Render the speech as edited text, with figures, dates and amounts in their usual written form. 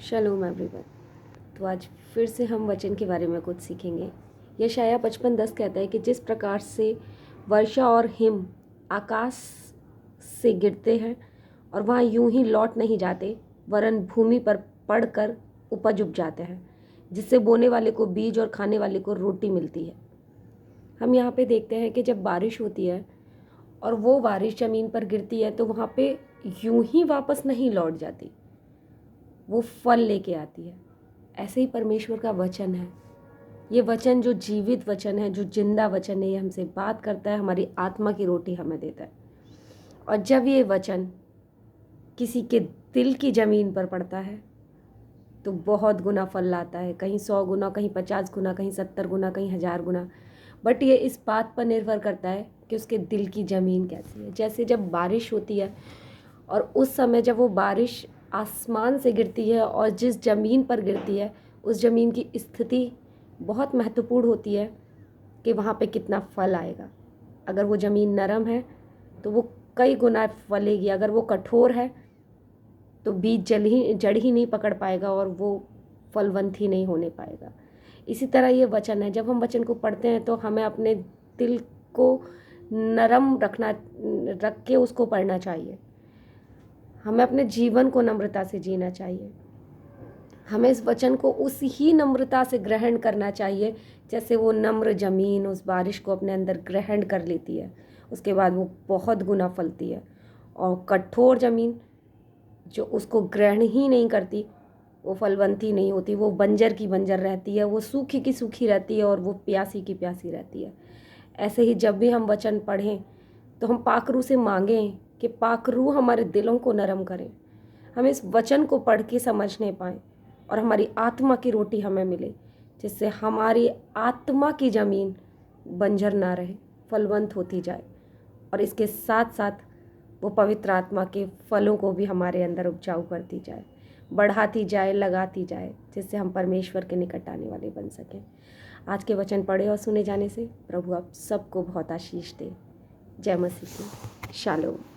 Shalom everyone. तो आज फिर से हम वचन के बारे में कुछ सीखेंगे। यशायाह 55:10 कहता है कि जिस प्रकार से वर्षा और हिम आकाश से गिरते हैं और वहाँ यूं ही लौट नहीं जाते, वरन भूमि पर पड़कर उपज उग जाते हैं, जिससे बोने वाले को बीज और खाने वाले को रोटी मिलती है। हम यहाँ पे देखते हैं कि जब बारिश होती है और वो बारिश ज़मीन पर गिरती है तो वहाँ पे यूं ही वापस नहीं लौट जाती, वो फल लेके आती है। ऐसे ही परमेश्वर का वचन है। ये वचन जो जीवित वचन है, जो जिंदा वचन है, ये हमसे बात करता है, हमारी आत्मा की रोटी हमें देता है। और जब ये वचन किसी के दिल की ज़मीन पर पड़ता है तो बहुत गुना फल लाता है, कहीं 100 गुना, कहीं 50 गुना, कहीं 70 गुना, कहीं 1000 गुना। बट ये इस बात पर निर्भर करता है कि उसके दिल की ज़मीन कैसी है। जैसे जब बारिश होती है और उस समय जब वो बारिश आसमान से गिरती है और जिस ज़मीन पर गिरती है उस ज़मीन की स्थिति बहुत महत्वपूर्ण होती है कि वहाँ पे कितना फल आएगा। अगर वो ज़मीन नरम है तो वो कई गुना फलेगी, अगर वो कठोर है तो बीज जड़ ही नहीं पकड़ पाएगा और वो फलवंत ही नहीं होने पाएगा। इसी तरह ये वचन है, जब हम वचन को पढ़ते हैं तो हमें अपने दिल को नरम रख के उसको पढ़ना चाहिए। हमें अपने जीवन को नम्रता से जीना चाहिए। हमें इस वचन को उस ही नम्रता से ग्रहण करना चाहिए जैसे वो नम्र ज़मीन उस बारिश को अपने अंदर ग्रहण कर लेती है, उसके बाद वो बहुत गुना फलती है। और कठोर ज़मीन जो उसको ग्रहण ही नहीं करती वो फलवंती नहीं होती, वो बंजर की बंजर रहती है, वो सूखी की सूखी रहती है और वो प्यासी की प्यासी रहती है। ऐसे ही जब भी हम वचन पढ़ें तो हम पाकरू से मांगें कि पाकरू हमारे दिलों को नरम करें, हम इस वचन को पढ़ के समझने पाएँ और हमारी आत्मा की रोटी हमें मिले, जिससे हमारी आत्मा की ज़मीन बंजर ना रहे, फलवंत होती जाए और इसके साथ साथ वो पवित्र आत्मा के फलों को भी हमारे अंदर उपजाऊ करती जाए, बढ़ाती जाए, लगाती जाए, जिससे हम परमेश्वर के निकट आने वाले बन सकें। आज के वचन पढ़े और सुने जाने से प्रभु आप सबको बहुत आशीष दे। जय मसीह की। शालोम।